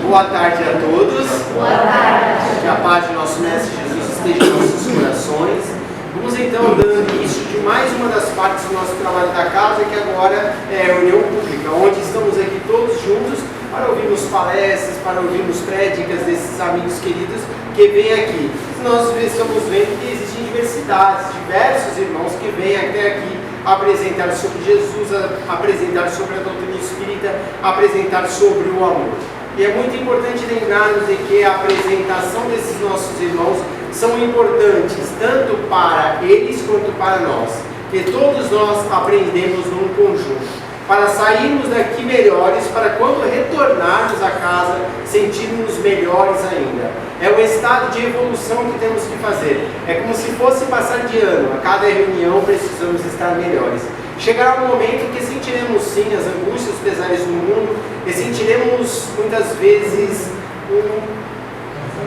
Boa tarde a todos. Boa tarde. Que a paz de nosso Mestre Jesus esteja em nossos corações. Vamos então dando início de mais uma das partes do nosso trabalho da casa, que agora é a reunião pública, onde estamos aqui todos juntos para ouvirmos palestras, para ouvirmos prédicas desses amigos queridos que vêm aqui. Nós estamos vendo que existem diversidades, diversos irmãos que vêm até aqui apresentar sobre Jesus, apresentar sobre a doutrina espírita, apresentar sobre o amor. E é muito importante lembrarmos de que a apresentação desses nossos irmãos são importantes tanto para eles quanto para nós, que todos nós aprendemos num conjunto, para sairmos daqui melhores, para quando retornarmos a casa, sentirmos melhores ainda. É um estado de evolução que temos que fazer. É como se fosse passar de ano. A cada reunião precisamos estar melhores. Chegará um momento que sentiremos sim as angústias, os pesares do mundo, e sentiremos muitas vezes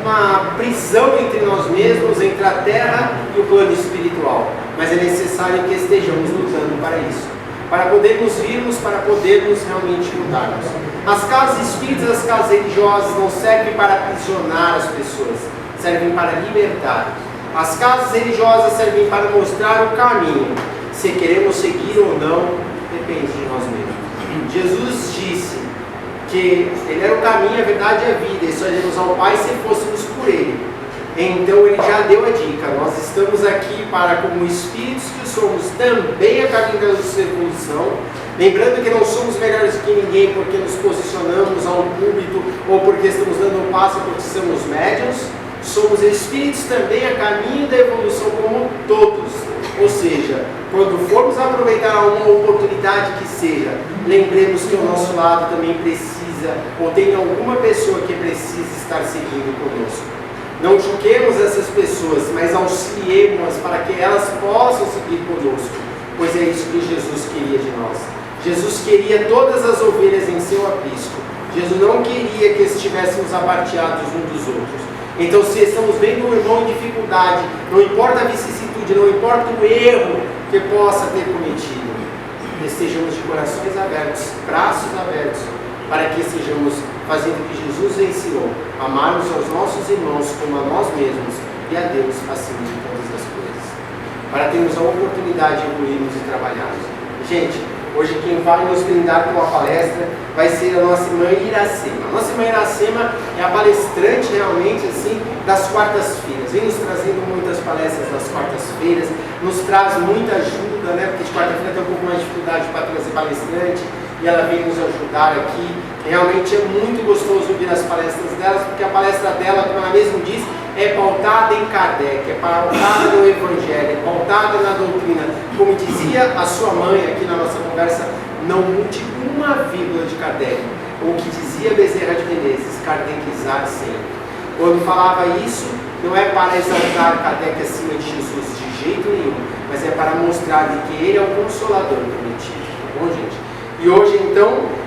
uma prisão entre nós mesmos, entre a terra e o plano espiritual. Mas é necessário que estejamos lutando para isso, para podermos virmos, para podermos realmente lutarmos. As casas espíritas, as casas religiosas não servem para aprisionar as pessoas, servem para libertar. As casas religiosas servem para mostrar o caminho. Se queremos seguir ou não, depende de nós mesmos. Jesus disse que Ele era o caminho, a verdade e a vida, e só iremos ao Pai se fôssemos por Ele. Então Ele já deu a dica. Nós estamos aqui para, como espíritos que somos, também a caminho da evolução. Lembrando que não somos melhores que ninguém porque nos posicionamos a um púlpito ou porque estamos dando um passo porque somos médiuns. Somos espíritos também a caminho da evolução como todos. Ou seja, quando formos aproveitar uma oportunidade que seja, lembremos que ao nosso lado também precisa, ou tem alguma pessoa que precisa estar seguindo conosco. Não julguemos essas pessoas, mas auxiliemos-as para que elas possam seguir conosco, pois é isso que Jesus queria de nós. Jesus queria todas as ovelhas em seu aprisco. Jesus não queria que estivéssemos aparteados uns dos outros. Então, se estamos vendo um irmão em dificuldade, não importa a vicissitude, não importa o erro que possa ter cometido, estejamos de corações abertos, braços abertos, para que estejamos fazendo o que Jesus ensinou, amarmos aos nossos irmãos como a nós mesmos e a Deus acima de todas as coisas, para termos a oportunidade de evoluirmos e trabalharmos. Gente, hoje quem vai nos brindar com a palestra vai ser a nossa irmã Iracema. A nossa irmã Iracema é a palestrante realmente assim das quartas-feiras. Vem nos trazendo muitas palestras das quartas-feiras, nos traz muita ajuda, né? Porque de quarta-feira tem um pouco mais de dificuldade para trazer palestrante e ela vem nos ajudar aqui. Realmente é muito gostoso ouvir as palestras delas, porque a palestra dela, como ela mesmo diz, é pautada em Kardec, é pautada no Evangelho, é pautada na doutrina. Como dizia a sua mãe aqui na nossa conversa, não mude uma vírgula de Kardec. O que dizia Bezerra de Menezes, kardecizar sempre. Quando falava isso, não é para exaltar Kardec acima de Jesus de jeito nenhum, mas é para mostrar que ele é o consolador prometido. Tá bom, gente? E hoje, então,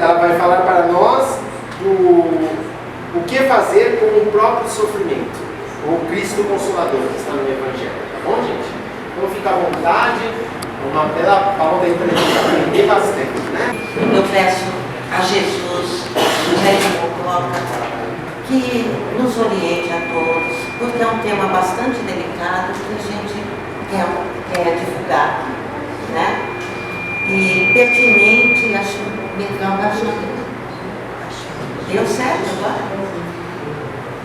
ela vai falar para nós o que fazer com o próprio sofrimento, o Cristo Consolador que está no Evangelho, tá bom, gente? Então fica à vontade, uma bela pauta aí para a gente aprender bastante, né? Eu peço a Jesus, José de Mococa, que nos oriente a todos, porque é um tema bastante delicado que a gente quer divulgar, né? E pertinente, acho legal, deu certo agora?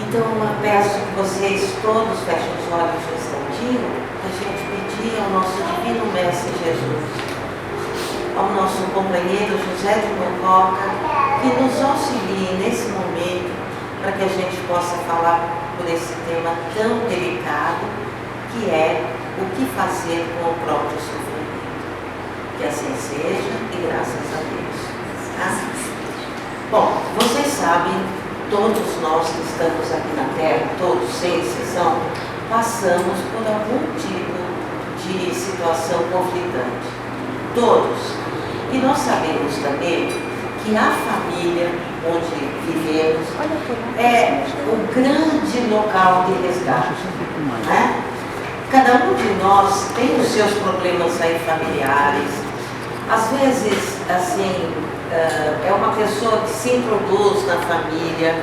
Então eu peço que vocês todos fechem os olhos um instantinho, a gente pedir ao nosso Divino Mestre Jesus, ao nosso companheiro José de Mococa, que nos auxilie nesse momento para que a gente possa falar por esse tema tão delicado que é o que fazer com o próprio sofrimento. Que assim seja e graças a Deus. Tá? Bom, vocês sabem, todos nós que estamos aqui na Terra, todos sem exceção, passamos por algum tipo de situação conflitante. Todos. E nós sabemos também que a família onde vivemos é o grande local de resgate. Né? Cada um de nós tem os seus problemas aí familiares, Às vezes, assim, é uma pessoa que se introduz na família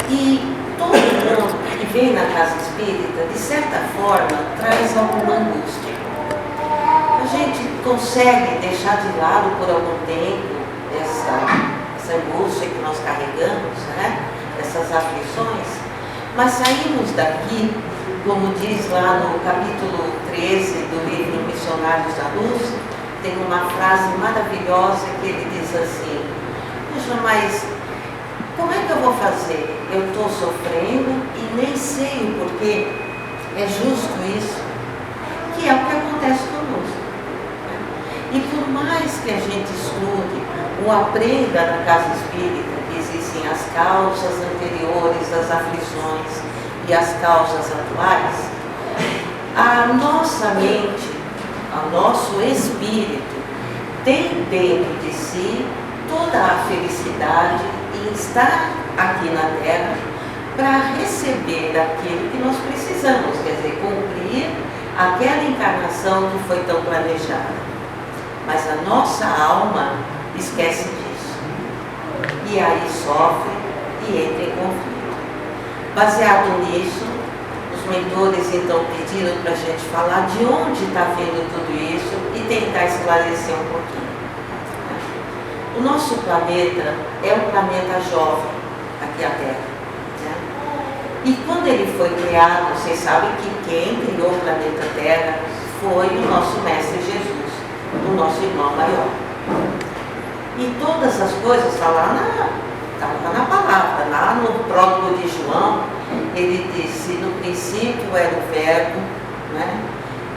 e todo mundo que vem na casa espírita, de certa forma, traz alguma angústia. A gente consegue deixar de lado por algum tempo essa angústia que nós carregamos, né? Essas aflições, mas saímos daqui, como diz lá no capítulo 13 do livro Missionários da Luz, tem uma frase maravilhosa que ele diz assim: puxa, mas como é que eu vou fazer? Eu estou sofrendo e nem sei o porquê. É justo isso? Que é o que acontece conosco. E por mais que a gente estude ou aprenda na casa espírita que existem as causas anteriores das aflições e as causas atuais, a nossa mente, o nosso espírito, tem dentro de si toda a felicidade em estar aqui na Terra para receber aquilo que nós precisamos, quer dizer, cumprir aquela encarnação que foi tão planejada. Mas a nossa alma esquece disso. E aí sofre e entra em conflito. Baseado nisso, os mentores então pediram para a gente falar de onde está vindo tudo isso e tentar esclarecer um pouquinho. O nosso planeta é um planeta jovem, aqui a Terra. Né? E quando ele foi criado, vocês sabem que quem criou o planeta Terra foi o nosso Mestre Jesus, o nosso irmão maior. E todas as coisas estão lá na palavra, lá no prólogo de João, ele disse: no princípio era o Verbo, né?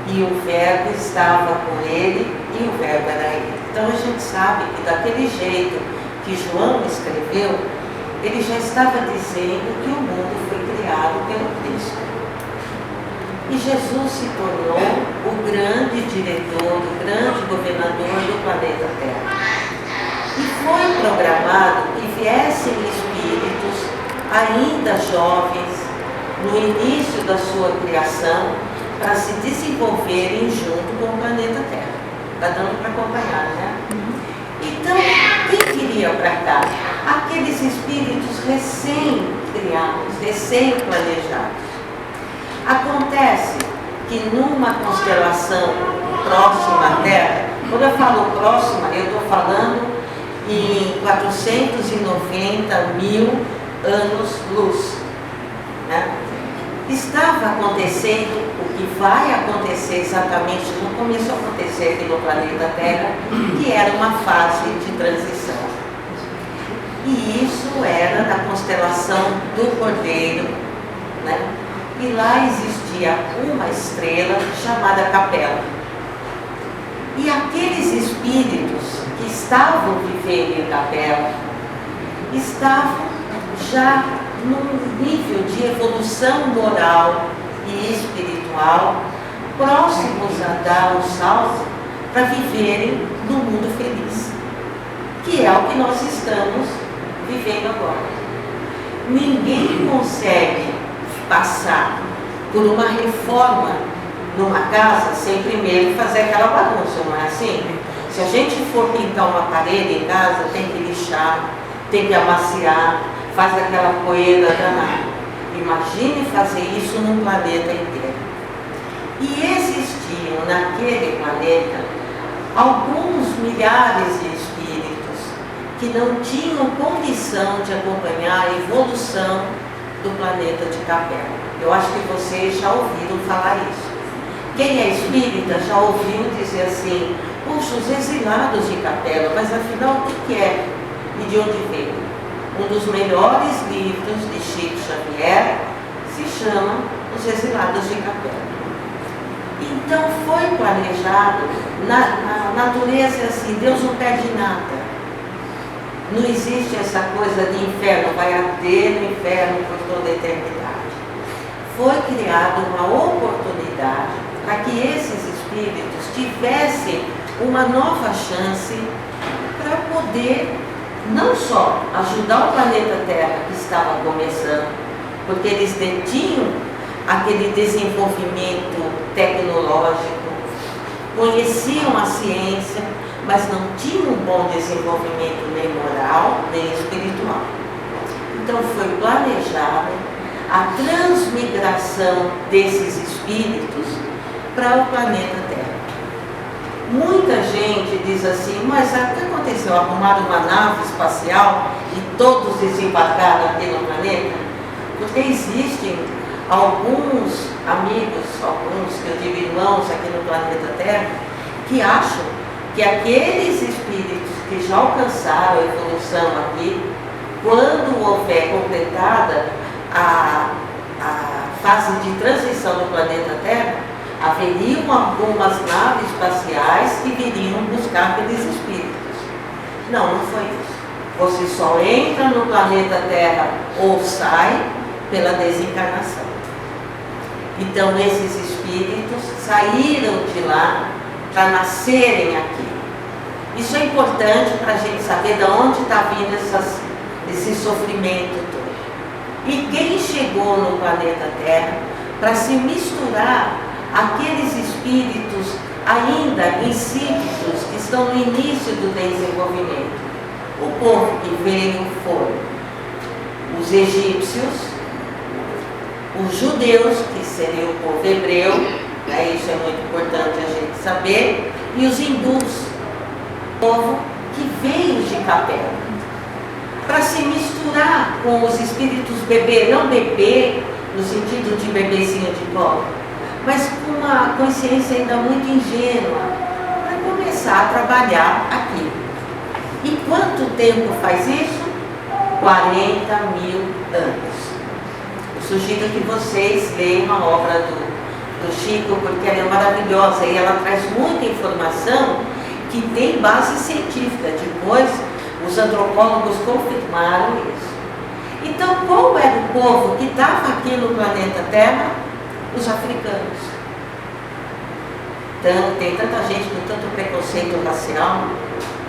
E o Verbo estava com ele e o Verbo era ele. Então a gente sabe que daquele jeito que João escreveu, ele já estava dizendo que o mundo foi criado pelo Cristo. E Jesus se tornou o grande diretor, o grande governador do planeta Terra. E foi programado que viessem espíritos ainda jovens, no início da sua criação, para se desenvolverem junto com o planeta Terra. Está dando para acompanhar, né? Então, quem queria para cá? Aqueles espíritos recém-criados, recém-planejados. Acontece que numa constelação próxima à Terra, quando eu falo próxima, eu estou falando em 490 mil anos-luz. Né? Estava acontecendo o que vai acontecer exatamente no começo a acontecer aqui no planeta Terra, que era uma fase de transição. E isso era na constelação do Cordeiro, né? E lá existia uma estrela chamada Capela. E aqueles espíritos que estavam vivendo em Capela estavam já num nível de evolução moral e espiritual próximos a dar um salto para viverem no mundo feliz, que é o que nós estamos vivendo agora. Ninguém consegue passar por uma reforma numa casa sem primeiro fazer aquela bagunça, não é assim? Se a gente for pintar uma parede em casa, tem que lixar, tem que amaciar, faz aquela poeira danada. Imagine fazer isso num planeta inteiro. E existiam naquele planeta alguns milhares de espíritos que não tinham condição de acompanhar a evolução do planeta de Capela. Eu acho que vocês já ouviram falar isso. Quem é espírita já ouviu dizer assim: puxa, os exilados de Capela, mas afinal o que é e de onde veio? Um dos melhores livros de Chico Xavier se chama Os Exilados de Capela. Então foi planejado, na natureza assim, Deus não perde nada. Não existe essa coisa de inferno, vai arder no inferno por toda a eternidade. Foi criada uma oportunidade para que esses espíritos tivessem uma nova chance para poder não só ajudar o planeta Terra que estava começando, porque eles detinham aquele desenvolvimento tecnológico, conheciam a ciência, mas não tinham um bom desenvolvimento nem moral, nem espiritual. Então foi planejada a transmigração desses espíritos para o planeta Terra. Muita gente diz assim, mas o que aconteceu? Arrumaram uma nave espacial e todos desembarcaram aqui no planeta? Porque existem alguns amigos, alguns que eu digo irmãos aqui no planeta Terra, que acham que aqueles espíritos que já alcançaram a evolução aqui, quando houver completada a fase de transição do planeta Terra, haveriam algumas naves espaciais que viriam buscar aqueles espíritos. Não, não foi isso. Você só entra no planeta Terra ou sai pela desencarnação. Então esses espíritos saíram de lá para nascerem aqui. Isso é importante para a gente saber de onde está vindo esse sofrimento todo. E quem chegou no planeta Terra para se misturar aqueles espíritos ainda insípidos que estão no início do desenvolvimento. O povo que veio foram os egípcios, os judeus, que seria o povo hebreu, né, isso é muito importante a gente saber, e os hindus, o povo que veio de Capela, para se misturar com os espíritos bebê, não bebê no sentido de bebezinho de colo, mas com uma consciência ainda muito ingênua, para começar a trabalhar aqui. E quanto tempo faz isso? 40 mil anos. Eu sugiro que vocês leiam a obra do Chico, porque ela é maravilhosa e ela traz muita informação que tem base científica. Depois, os antropólogos confirmaram isso. Então, qual era o povo que estava aqui no planeta Terra? Os africanos. Então, tem tanta gente com tanto preconceito racial,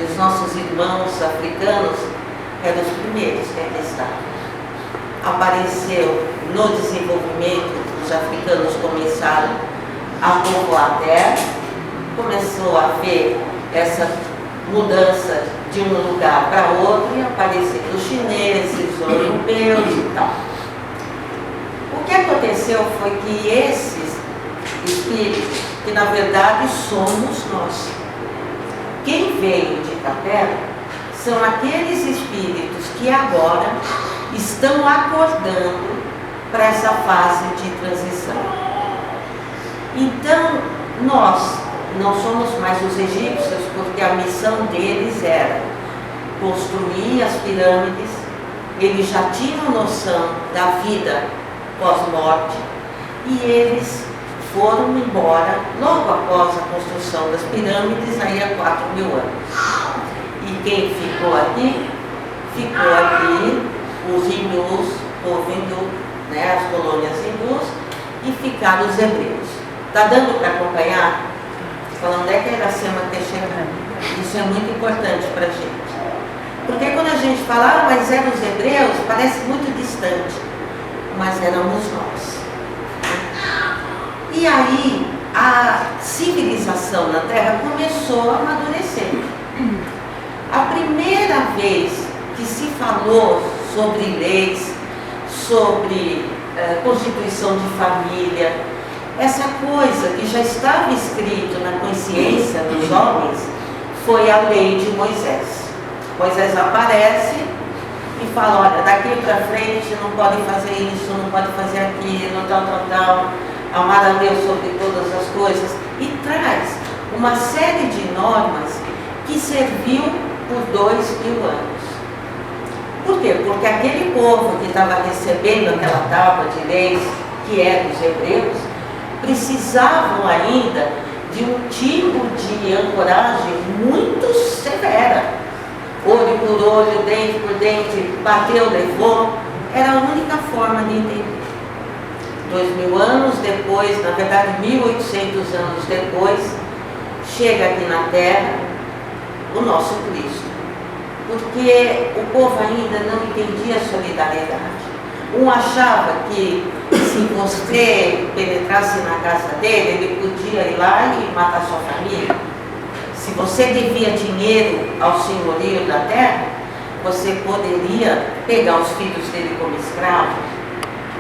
e os nossos irmãos africanos eram os primeiros que aqui estavam. Apareceu no desenvolvimento, os africanos começaram a povoar a terra, começou a ver essa mudança de um lugar para outro e apareceram os chineses, os europeus e tal. O que aconteceu foi que esses espíritos, que na verdade somos nós, quem veio de Capela são aqueles espíritos que agora estão acordando para essa fase de transição. Então, nós não somos mais os egípcios, porque a missão deles era construir as pirâmides. Eles já tinham noção da vida pós-morte e eles foram embora logo após a construção das pirâmides, aí há 4 mil anos. E quem ficou aqui? Ficou aqui os hindus, o povo hindu, né, as colônias hindus, e ficaram os hebreus. Está dando para acompanhar? Falando onde é que Iracema quer chegar? Isso é muito importante para a gente. Porque quando a gente fala, mas eram os hebreus, parece muito distante. Mas éramos nós. E aí, a civilização na Terra começou a amadurecer. A primeira vez que se falou sobre leis, sobre constituição de família, essa coisa que já estava escrito na consciência dos homens, foi a lei de Moisés. Moisés aparece e fala, olha, daqui para frente não pode fazer isso, não pode fazer aquilo, tal, amar a Deus sobre todas as coisas, e traz uma série de normas que serviu por 2000 anos. Por quê? Porque aquele povo que estava recebendo aquela tábua de leis, que eram os hebreus, precisavam ainda de um tipo de ancoragem muito severa. Olho por olho, dente por dente, bateu, levou. Era a única forma de entender. 2000 anos depois, na verdade 1800 anos depois, chega aqui na Terra o nosso Cristo. Porque o povo ainda não entendia a solidariedade. Um achava que se você penetrasse na casa dele, ele podia ir lá e matar sua família. Se Se você devia dinheiro ao senhorio da terra, você poderia pegar os filhos dele como escravos.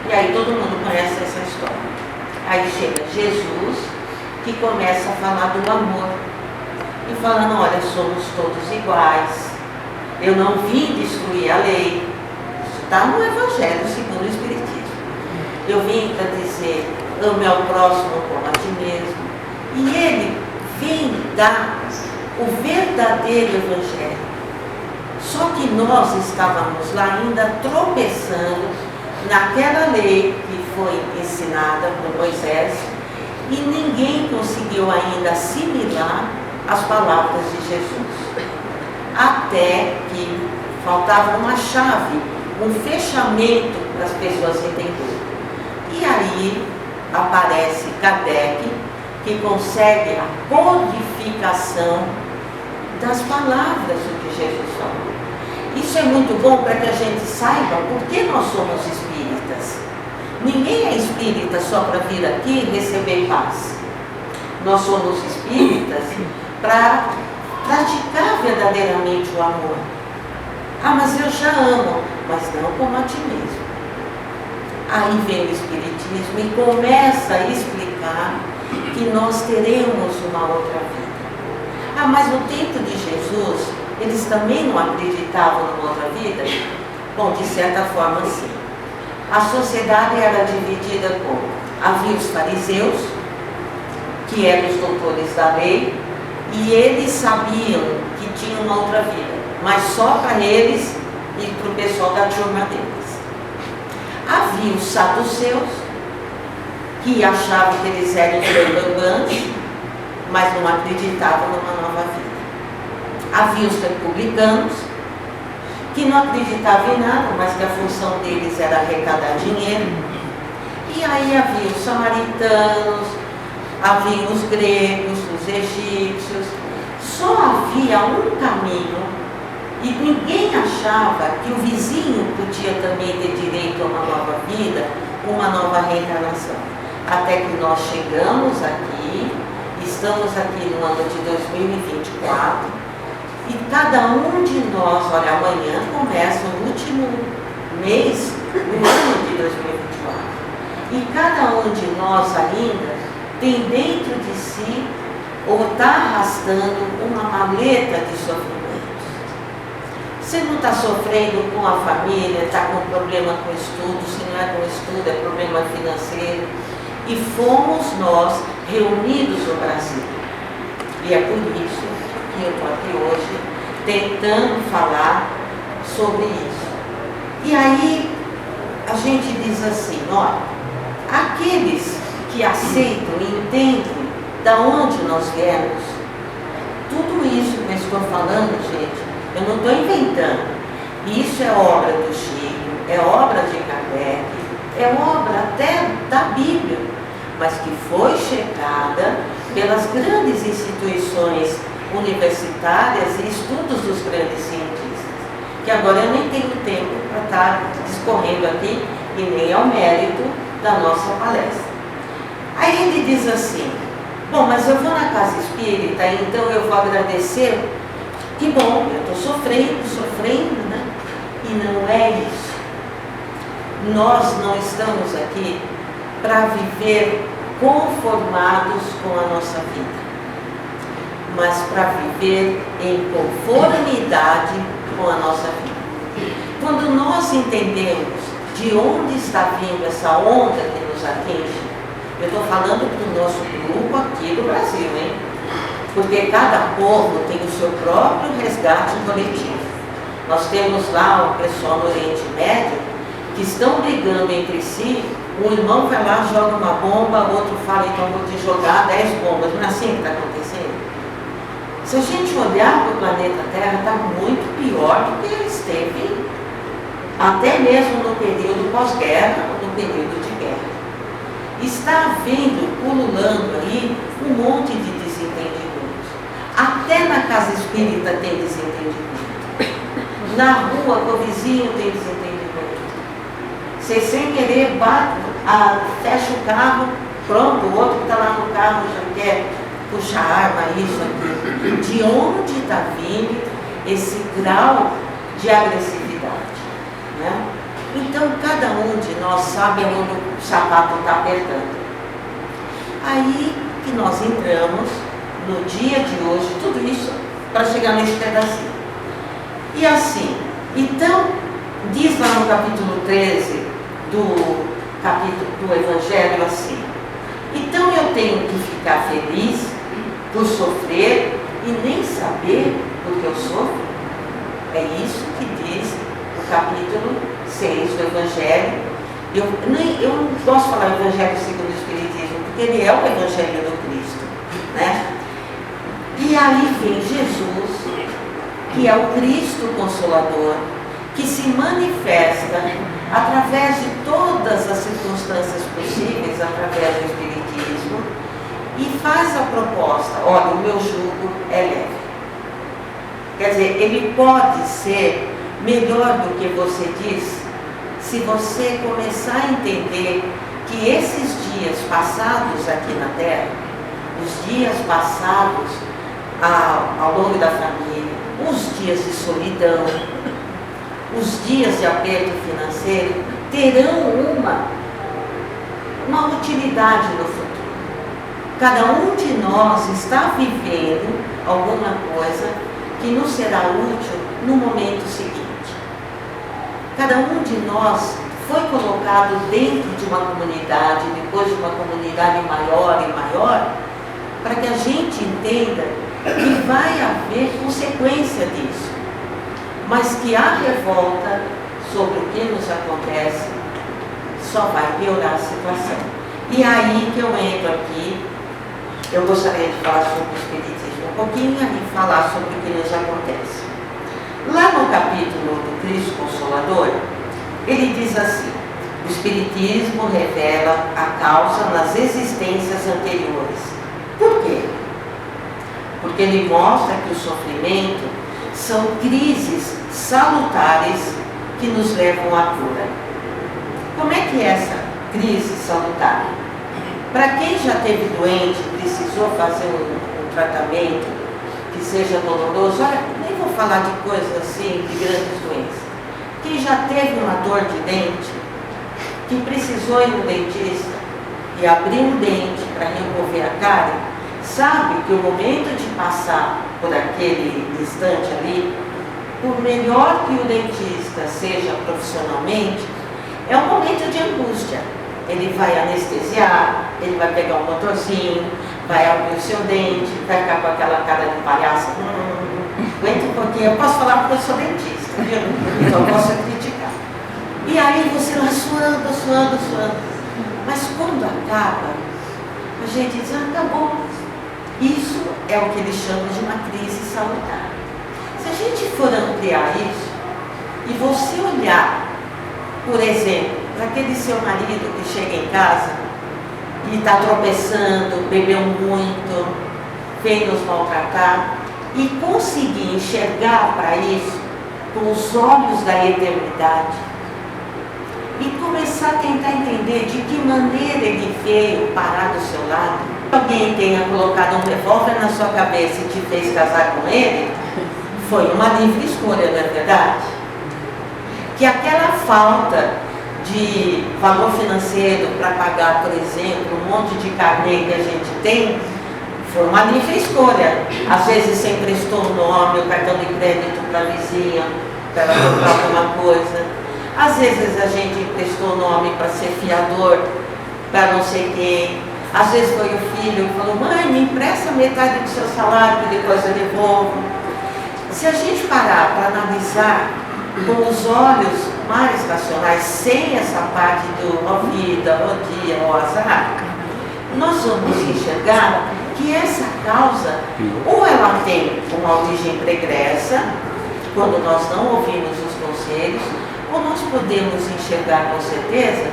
E aí todo mundo conhece essa história. Aí chega Jesus, que começa a falar do amor. E falando, olha, somos todos iguais. Eu não vim destruir a lei. Isso está no Evangelho segundo o Espiritismo. Eu vim para dizer, ame ao próximo como a ti mesmo. E ele vem dar o verdadeiro Evangelho. Só que nós estávamos lá ainda tropeçando naquela lei que foi ensinada por Moisés e ninguém conseguiu ainda assimilar as palavras de Jesus. Até que faltava uma chave, um fechamento para as pessoas entenderem. E aí aparece Kardec, que consegue a codificação das palavras do que Jesus falou. Isso é muito bom para que a gente saiba por que nós somos espíritas. Ninguém é espírita só para vir aqui e receber paz. Nós somos espíritas para praticar verdadeiramente o amor. Ah, mas eu já amo, mas não como a ti mesmo. Aí vem o Espiritismo e começa a explicar que nós teremos uma outra vida. Ah, mas no tempo de Jesus, eles também não acreditavam numa outra vida? Bom, de certa forma sim. A sociedade era dividida como havia os fariseus, que eram os doutores da lei, e eles sabiam que tinham uma outra vida, mas só para eles e para o pessoal da turma deles. Havia os saduceus, que achavam que eles eram os bambambãs, mas não acreditavam numa nova vida. Havia os republicanos, que não acreditavam em nada, mas que a função deles era arrecadar dinheiro. E aí havia os samaritanos, havia os gregos, os egípcios. Só havia um caminho e ninguém achava que o vizinho podia também ter direito a uma nova vida, uma nova reencarnação. Até que nós chegamos aqui, estamos aqui no ano de 2024, e cada um de nós, olha, amanhã começa o último mês do ano de 2024. E cada um de nós ainda tem dentro de si, ou está arrastando, uma maleta de sofrimentos. Você não está sofrendo com a família, está com problema com o estudo, se não é com o estudo, é problema financeiro. E fomos nós reunidos no Brasil. E é por isso que eu estou aqui hoje tentando falar sobre isso. E aí a gente diz assim, olha, aqueles que aceitam e entendem da onde nós viemos, tudo isso que eu estou falando, gente, eu não estou inventando. Isso é obra do Chico, é obra de Kardec, é obra até da Bíblia, mas que foi checada pelas grandes instituições universitárias e estudos dos grandes cientistas, que agora eu nem tenho tempo para estar discorrendo aqui e nem ao mérito da nossa palestra. Aí ele diz assim, bom, mas eu vou na casa espírita, então eu vou agradecer, que bom, eu estou sofrendo, né? E não é isso. Nós não estamos aqui para viver conformados com a nossa vida, mas para viver em conformidade com a nossa vida. Quando nós entendemos de onde está vindo essa onda que nos atinge, eu estou falando para o nosso grupo aqui do Brasil, hein? Porque cada povo tem o seu próprio resgate coletivo. Nós temos lá o pessoal no Oriente Médio que estão brigando entre si. Um irmão vai lá, joga uma bomba, outro fala, então vou te jogar 10 bombas. Não é assim que está acontecendo? Se a gente olhar para o planeta Terra, está muito pior do que ele esteve até mesmo no período pós-guerra ou no período de guerra. Está havendo, pululando aí, um monte de desentendimentos. Até na casa espírita tem desentendimento. Na rua, com o vizinho tem desentendimento. Você sem querer bate, fecha o carro, pronto, o outro que está lá no carro já quer puxa arma, isso aqui. De onde está vindo esse grau de agressividade? Né? Então, cada um de nós sabe onde o sapato está apertando. Aí que nós entramos no dia de hoje, tudo isso para chegar nesse pedacinho. E assim, então, diz lá no capítulo 13 do Evangelho assim: então eu tenho que ficar feliz por sofrer e nem saber por que eu sofro? É isso que diz o capítulo 6 do Evangelho. Eu não posso falar Evangelho segundo o Espiritismo, porque ele é o Evangelho do Cristo, né? E aí vem Jesus, que é o Cristo Consolador, que se manifesta através de todas as circunstâncias possíveis, através do Espiritismo, e faz a proposta: olha, o meu jugo é leve. Quer dizer, ele pode ser melhor do que você diz, se você começar a entender que esses dias passados aqui na Terra, os dias passados ao longo da família, os dias de solidão, os dias de aperto financeiro, terão uma utilidade no futuro. Cada um de nós está vivendo alguma coisa que nos será útil no momento seguinte. Cada um de nós foi colocado dentro de uma comunidade, depois de uma comunidade maior e maior, para que a gente entenda que vai haver consequência disso, mas que a revolta sobre o que nos acontece só vai piorar a situação. E aí que eu entro aqui, eu gostaria de falar sobre o Espiritismo um pouquinho e falar sobre o que nos acontece. Lá no capítulo do Cristo Consolador, ele diz assim: o Espiritismo revela a causa nas existências anteriores. Por quê? Porque ele mostra que o sofrimento são crises salutares que nos levam à cura. Como é que é essa crise salutar? Para quem já teve doente, precisou fazer um tratamento que seja doloroso, olha, nem vou falar de coisas assim, de grandes doenças. Quem já teve uma dor de dente, que precisou ir no dentista e abrir um dente para remover a cárie, sabe que o momento de passar por aquele instante ali, por melhor que o dentista seja profissionalmente, é um momento de angústia. Ele vai anestesiar, ele vai pegar um motorzinho, vai abrir o seu dente, vai ficar com aquela cara de palhaço. Aguenta um pouquinho, eu posso falar porque eu sou dentista, viu? Então eu posso criticar. E aí você lá suando. Mas quando acaba, a gente diz: ah, tá bom. Isso é o que eles chamam de uma crise salutar. Se a gente for ampliar isso, e você olhar, por exemplo, para aquele seu marido que chega em casa e está tropeçando, bebeu muito, vem nos maltratar, e conseguir enxergar para isso com os olhos da eternidade, e começar a tentar entender de que maneira ele veio parar do seu lado. Alguém tenha colocado um revólver na sua cabeça e te fez casar com ele, foi uma livre escolha, não é verdade? Que aquela falta de valor financeiro para pagar, por exemplo, um monte de carnê que a gente tem, foi uma livre escolha. Às vezes você emprestou o nome, o cartão de crédito para a vizinha, para ela comprar alguma coisa. Às vezes a gente emprestou o nome para ser fiador para não sei quem. Às vezes foi o filho que falou: mãe, me empresta metade do seu salário que depois eu devolvo. Se a gente parar para analisar com os olhos mais racionais, sem essa parte do ó vida, ó dia, ó azar, nós vamos enxergar que essa causa, ou ela tem uma origem pregressa, quando nós não ouvimos os conselhos, ou nós podemos enxergar com certeza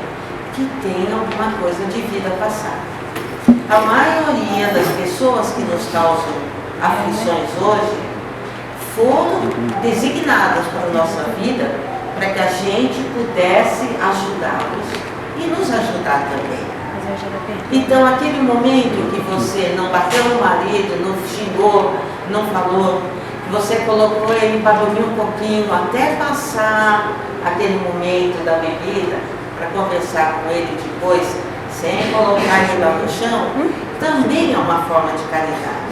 que tem alguma coisa de vida passada. A maioria das pessoas que nos causam aflições hoje foram designadas para a nossa vida para que a gente pudesse ajudá-los e nos ajudar também. Então, aquele momento que você não bateu no marido, não xingou, não falou, que você colocou ele para dormir um pouquinho até passar aquele momento da bebida, para conversar com ele depois, sem colocar ele lá no chão, também é uma forma de caridade.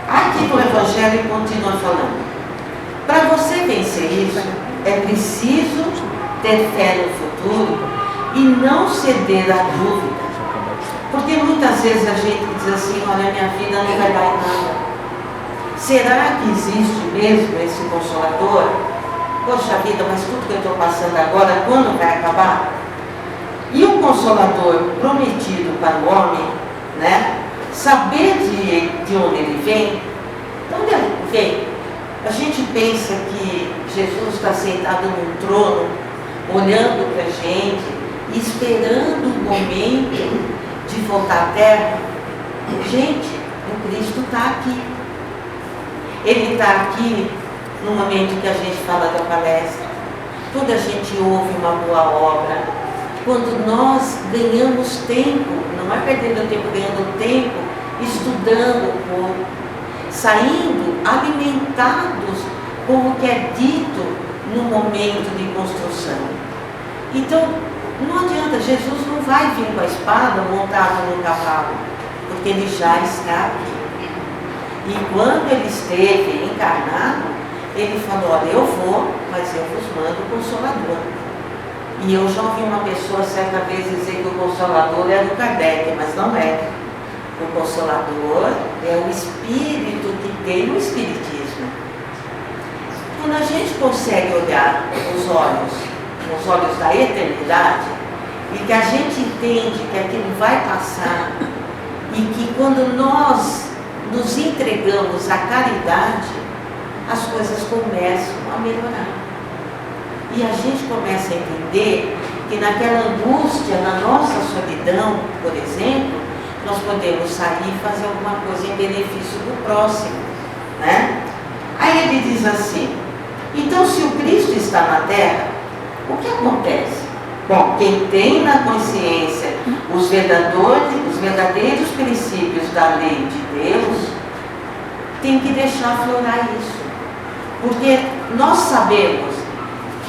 Aqui no Evangelho continua falando. Para você vencer isso, é preciso ter fé no futuro e não ceder à dúvida. Porque muitas vezes a gente diz assim, olha, minha vida não vai dar em nada. Será que existe mesmo esse Consolador? Poxa vida, mas tudo que eu estou passando agora, quando vai acabar? E o Consolador prometido para o homem, né? Saber de onde ele vem. De onde ele vem? A gente pensa que Jesus está sentado num trono, olhando para a gente, esperando o momento de voltar à terra. Gente, o Cristo está aqui. Ele está aqui no momento que a gente fala da palestra, quando a gente ouve uma boa obra, quando nós ganhamos tempo, não é perdendo tempo, ganhando tempo, estudando um pouco, saindo alimentados com o que é dito no momento de construção. Então, não adianta, Jesus não vai vir com a espada montado no cavalo, porque ele já está aqui. E quando ele esteve encarnado, ele falou, olha, eu vou, mas eu vos mando o Consolador. E eu já ouvi uma pessoa certa vez dizer que o Consolador era o Kardec, mas não é. O Consolador é o Espírito que tem o Espiritismo. Quando a gente consegue olhar os olhos da eternidade, e que a gente entende que aquilo vai passar, e que quando nós nos entregamos à caridade, as coisas começam a melhorar. E a gente começa a entender que naquela angústia, na nossa solidão, por exemplo, nós podemos sair e fazer alguma coisa em benefício do próximo, né? Aí ele diz assim, então se o Cristo está na terra, o que acontece? Bom, quem tem na consciência os verdadeiros princípios da lei de Deus, tem que deixar aflorar isso. Porque nós sabemos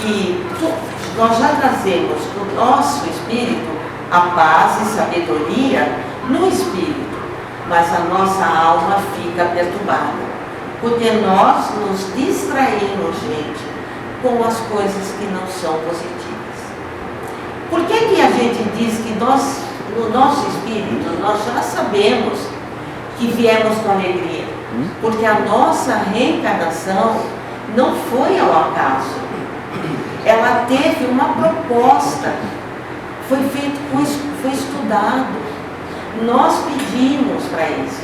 que nós já trazemos do nosso espírito a paz e sabedoria no espírito, mas a nossa alma fica perturbada, porque nós nos distraímos, gente, com as coisas que não são positivas. Por que a gente diz que nós, no nosso espírito, nós já sabemos que viemos com alegria? Porque a nossa reencarnação não foi ao acaso. Ela teve uma proposta, foi estudado. Nós pedimos para isso.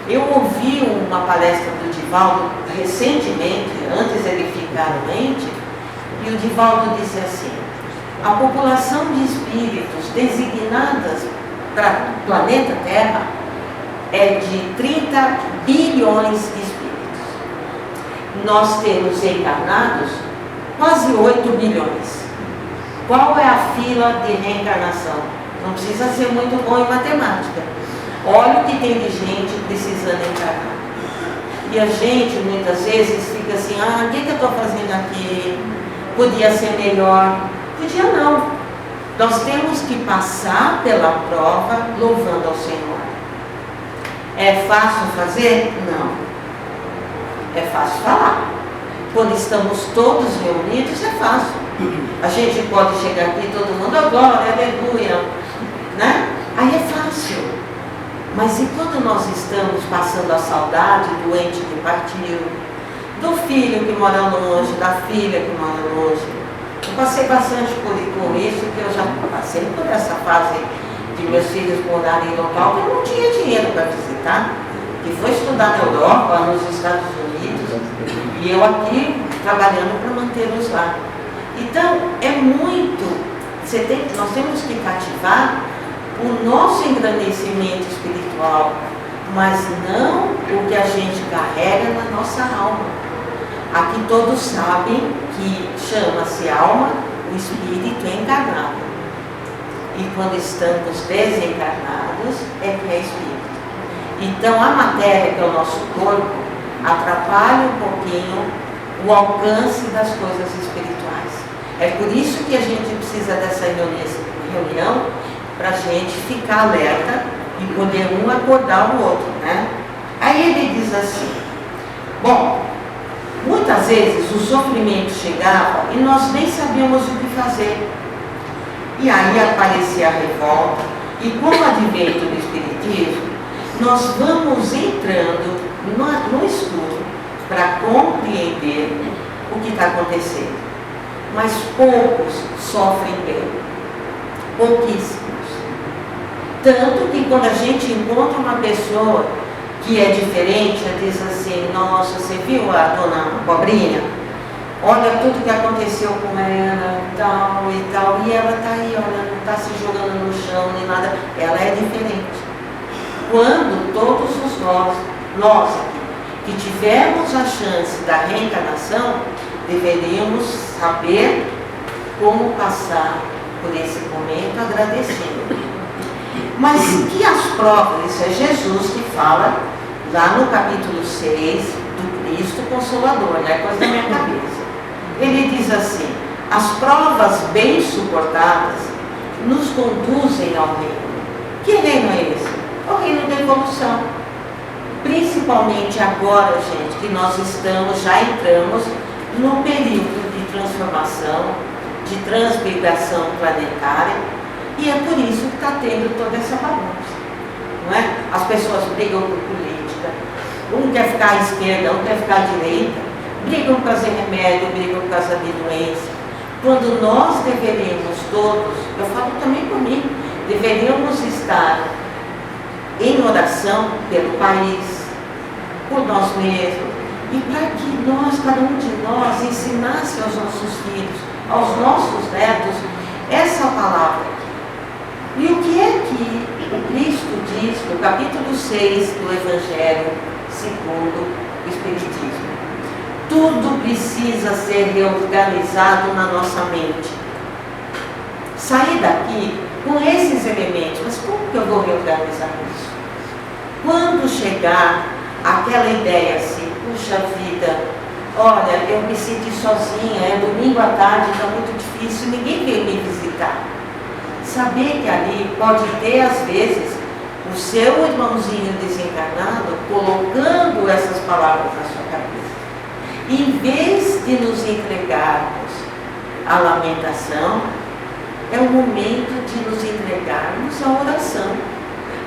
Eu ouvi uma palestra do Divaldo recentemente, antes ele ficar doente, e o Divaldo disse assim, a população de espíritos designadas para o planeta Terra é de 30 bilhões de espíritos. Nós temos encarnados quase 8 bilhões. Qual é a fila de reencarnação? Não precisa ser muito bom em matemática. Olha o que tem de gente precisando encarnar. E a gente, muitas vezes, fica assim, o que eu estou fazendo aqui? Podia ser melhor. Podia não. Nós temos que passar pela prova louvando ao Senhor. É fácil fazer? Não. É fácil falar. Quando estamos todos reunidos, é fácil. A gente pode chegar aqui todo mundo, glória, aleluia, né? Aí é fácil. Mas e quando nós estamos passando a saudade do ente que partiu, do filho que mora longe, da filha que mora longe? Eu passei bastante por isso, que eu já passei por essa fase de meus filhos morarem em local que eu não tinha dinheiro para visitar, que foi estudar na Europa, nos Estados Unidos, e eu aqui trabalhando para mantê-los lá. Então, é muito, nós temos que cativar o nosso engrandecimento espiritual, mas não o que a gente carrega na nossa alma. Aqui todos sabem que chama-se alma o espírito encarnado. e quando estamos desencarnados é que é espírito. Então a matéria, que é o nosso corpo, atrapalha um pouquinho o alcance das coisas espirituais. É por isso que a gente precisa dessa reunião para a gente ficar alerta e poder um acordar o outro, né? Aí ele diz assim, bom, muitas vezes o sofrimento chegava e nós nem sabíamos o que fazer. E aí aparecia a revolta, e com o advento do Espiritismo, nós vamos entrando no estudo para compreender o que está acontecendo. Mas poucos sofrem bem, pouquíssimos. Tanto que quando a gente encontra uma pessoa que é diferente, ela diz assim, nossa, você viu a dona Pobrinha? Olha tudo que aconteceu com ela, tal, e ela está aí, olha, não está se jogando no chão nem nada, ela é diferente. Quando todos nós aqui, que tivemos a chance da reencarnação, deveríamos saber como passar por esse momento agradecendo. Mas que as provas, isso é Jesus que fala lá no capítulo 6 do Cristo Consolador, não é coisa da minha cabeça. Ele diz assim, as provas bem suportadas nos conduzem ao reino. Que reino é esse? O reino da evolução. Principalmente agora, gente, que nós já entramos no período de transformação, de transmigração planetária, e é por isso que está tendo toda essa bagunça, não é? As pessoas brigam por política, um quer ficar à esquerda, um quer ficar à direita, brigam por causa de remédio, brigam por causa de doença, quando nós deveríamos todos, eu falo também por mim, deveríamos estar em oração pelo país, por nós mesmos, e para que nós, cada um de nós, ensinasse aos nossos filhos, aos nossos netos, essa palavra. E o que é que o Cristo diz no capítulo 6 do Evangelho segundo o Espiritismo? Tudo precisa ser reorganizado na nossa mente. Sair daqui com esses elementos, mas como que eu vou reorganizar isso? Quando chegar aquela ideia assim, puxa vida, olha, eu me senti sozinha, é domingo à tarde, está muito difícil, ninguém veio me visitar. Saber que ali pode ter, às vezes, o seu irmãozinho desencarnado colocando essas palavras na sua cabeça. Em vez de nos entregarmos à lamentação, é o momento de nos entregarmos à oração,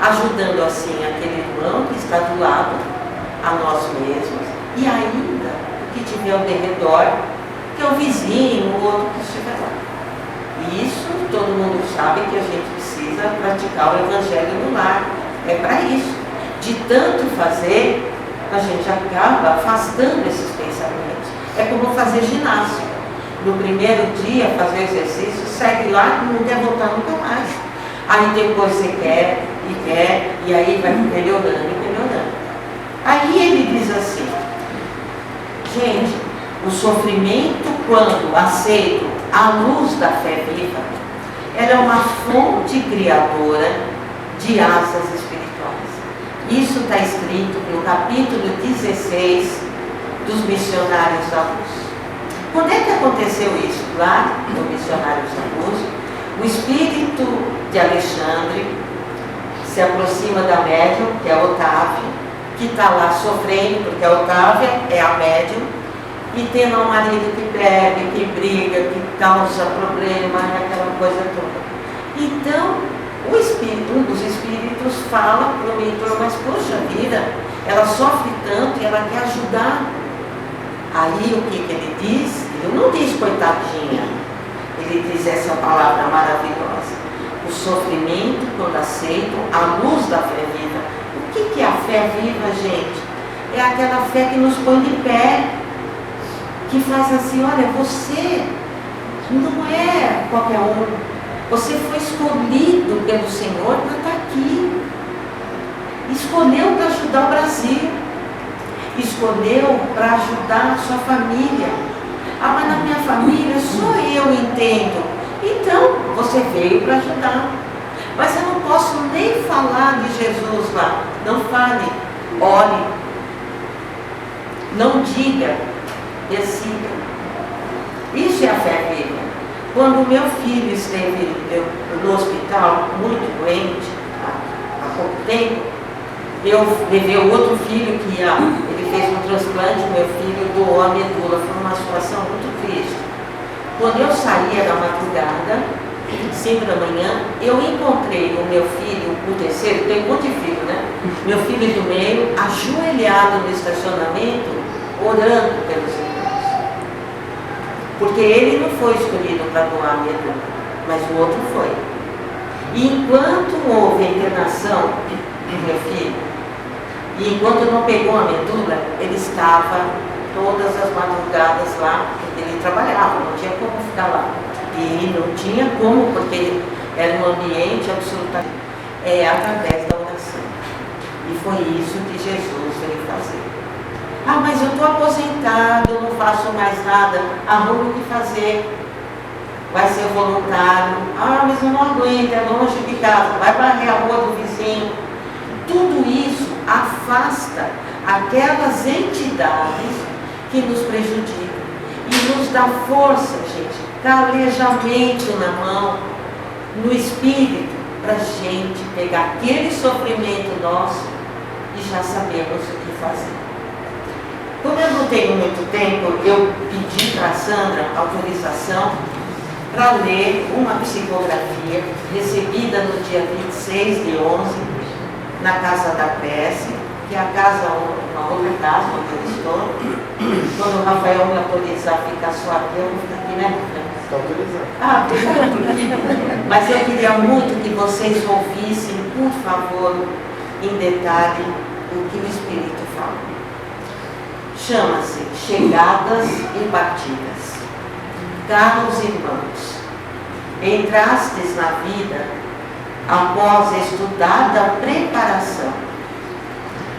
ajudando assim aquele irmão que está do lado, a nós mesmos, e ainda o que tiver ao redor, que é o vizinho, o outro que estiver lá. E isso todo mundo sabe que a gente precisa praticar o Evangelho no lar. É para isso. De tanto fazer, a gente acaba afastando esses pensamentos. É como fazer ginásio. No primeiro dia, fazer exercício, segue lá e não quer voltar nunca mais. Aí depois você quer, e aí vai melhorando e melhorando. Aí ele diz assim, gente, o sofrimento, quando aceito à luz da fé viva, ela é uma fonte criadora de asas espirituais. Isso está escrito no capítulo 16 dos Missionários da Luz. Quando é que aconteceu isso? Lá no Missionários da Luz, o espírito de Alexandre se aproxima da médium, que é a Otávia, que está lá sofrendo, porque a Otávia é a médium, e tem lá um marido que bebe, que briga, que causa problema, aquela coisa toda. Então, um dos espíritos fala para o mentor, mas poxa vida, ela sofre tanto e ela quer ajudar. Aí o que ele diz? Ele não diz coitadinha, ele diz essa palavra maravilhosa. O sofrimento, quando aceito, a luz da fé viva. O que é a fé viva, gente? É aquela fé que nos põe de pé, que faz assim, olha, você não é qualquer um, você foi escolhido pelo Senhor para estar aqui, escolheu para ajudar o Brasil, escolheu para ajudar a sua família. Ah, mas na minha família só eu entendo. Então, você veio para ajudar. Mas eu não posso nem falar de Jesus lá. Não fale, ore, não diga, decida. Isso é a fé viva. Quando meu filho esteve no hospital, muito doente, há pouco tempo, eu levei o outro filho que ele fez um transplante, meu filho doou a medula. Foi uma situação muito triste. Quando eu saía da madrugada, 5 da manhã, eu encontrei o meu filho, o terceiro, tem um monte de filho, né? Meu filho do meio, ajoelhado no estacionamento, orando pelos irmãos. Porque ele não foi escolhido para doar a medula, mas o outro foi. E enquanto houve a internação do meu filho, e enquanto não pegou a medula, ele estava todas as madrugadas lá, porque ele trabalhava, não tinha como ficar lá. E não tinha como, porque era um ambiente absolutamente através da oração. E foi isso que Jesus veio fazer. Ah, mas eu estou aposentado, eu não faço mais nada. Arrume o que fazer. Vai ser voluntário. Ah, mas eu não aguento, é longe de casa. Vai varrer a rua do vizinho. Tudo isso afasta aquelas entidades que nos prejudicam e nos dá força, gente, calejamento na mão, no espírito, para a gente pegar aquele sofrimento nosso e já sabemos o que fazer. Como eu não tenho muito tempo, eu pedi para a Sandra autorização para ler uma psicografia recebida no dia 26 de 11, na Casa da Prece, que é a casa, uma outra casa onde eu estou. Quando o Rafael me autorizar a ficar só aqui, eu vou ficar aqui, né? Está autorizado. Ah, mas eu queria muito que vocês ouvissem, por favor, em detalhe, o que o Espírito fala. Chama-se Chegadas e Partidas. Caros irmãos, entrastes na vida após estudada preparação.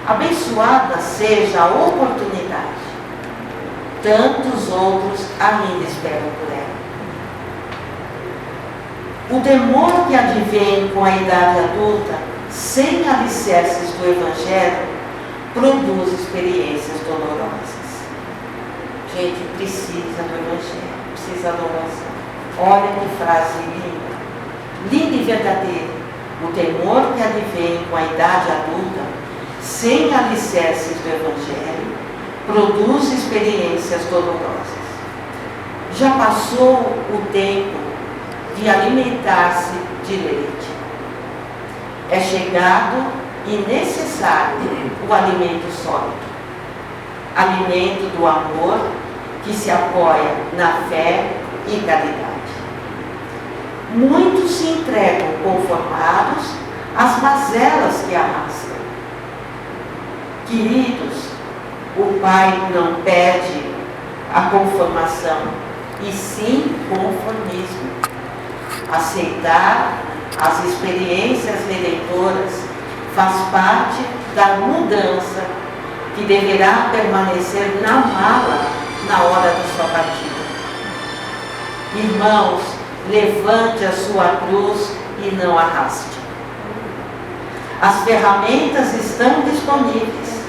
Abençoada seja a oportunidade. Tantos outros ainda esperam por ela. O temor que advém com a idade adulta, sem alicerces do Evangelho, produz experiências dolorosas. Gente, precisa do Evangelho, precisa da oração. Olha que frase linda. Linda e verdadeira. O temor que advém com a idade adulta, sem alicerces do Evangelho, produz experiências dolorosas. Já passou o tempo de alimentar-se de leite. É chegado e necessário o alimento sólido. Alimento do amor que se apoia na fé e caridade. Muitos se entregam conformados às mazelas que arrastam. Queridos, o Pai não pede a conformação, e sim conformismo. Aceitar as experiências redentoras faz parte da mudança que deverá permanecer na mala na hora da sua partida. Irmãos, levante a sua cruz e não arraste. As ferramentas estão disponíveis.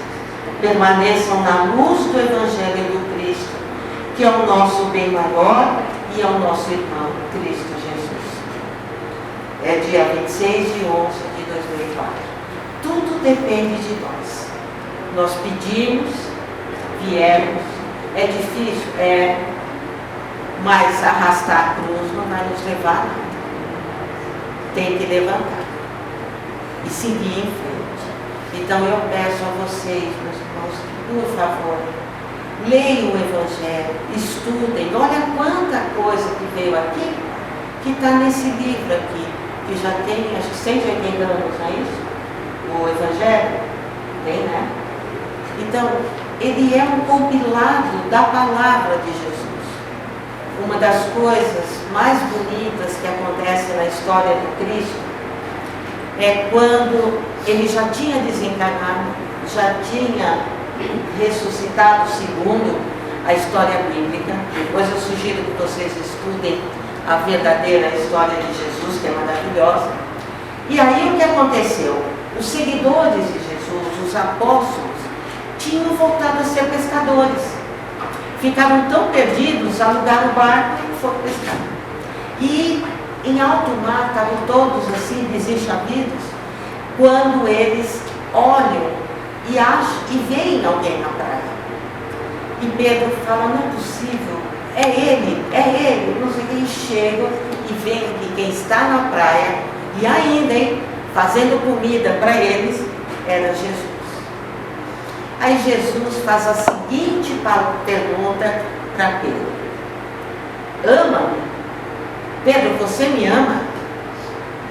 Permaneçam na luz do Evangelho do Cristo, que é o nosso bem maior e é o nosso irmão, Cristo Jesus. É dia 26 de 11 de 2004. Tudo depende de nós. Nós pedimos, viemos, é difícil, mas arrastar a cruz não vai nos levar nada. Tem que levantar e seguir em frente. Então eu peço a vocês, meus irmãos, por favor, leiam o Evangelho, estudem. Olha quanta coisa que veio aqui, que está nesse livro aqui, que já tem, acho que 180 anos, não é isso? O Evangelho? Tem, né? Então, ele é um compilado da palavra de Jesus. Uma das coisas mais bonitas que acontece na história do Cristo é quando ele já tinha desencarnado, já tinha ressuscitado segundo a história bíblica. Depois eu sugiro que vocês estudem a verdadeira história de Jesus, que é maravilhosa. E aí o que aconteceu? Os seguidores de Jesus, os apóstolos, tinham voltado a ser pescadores. Ficaram tão perdidos, alugaram o barco e foram pescar. E em alto mar estavam todos assim, desenchavidos, quando eles olham e acham e veem alguém na praia. E Pedro fala, não é possível, é ele, não sei o que, e chegam e veem que quem está na praia, e ainda, hein, fazendo comida para eles, era Jesus. Aí Jesus faz a seguinte pergunta para Pedro: ama-me? Pedro, você me ama?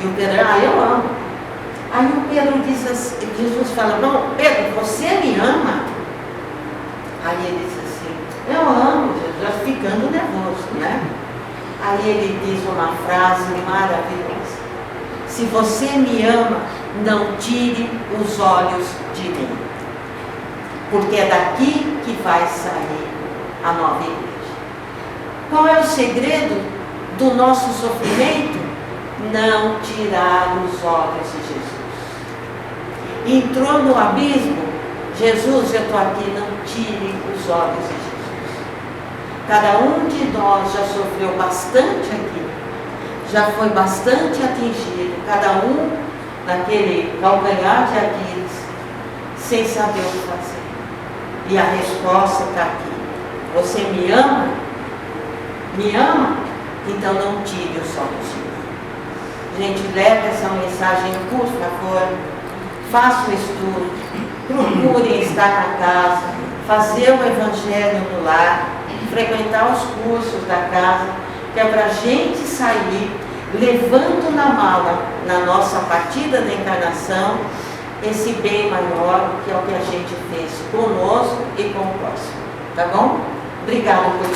E o Pedro, eu amo. Aí o Pedro diz assim, Jesus fala, não, Pedro, você me ama? Aí ele diz assim, eu amo, Jesus, já ficando nervoso, né? Aí ele diz uma frase maravilhosa: se você me ama, não tire os olhos de mim, porque é daqui que vai sair a nova igreja. Qual é o segredo do nosso sofrimento? Não tirar os olhos de Jesus. Entrou no abismo, Jesus, eu estou aqui, não tire os olhos de Jesus. Cada um de nós já sofreu bastante aqui, já foi bastante atingido, cada um naquele calcanhar de Aquiles, sem saber o que fazer. E a resposta está aqui: você me ama? Me ama? Então não tire os olhos de mim. Gente, leve essa mensagem, por favor, faça o estudo, procurem estar na casa, fazer o evangelho no lar, frequentar os cursos da casa, que é para a gente sair levando na mala, na nossa partida da encarnação, esse bem maior, que é o que a gente fez conosco e com o próximo. Tá bom? Obrigada por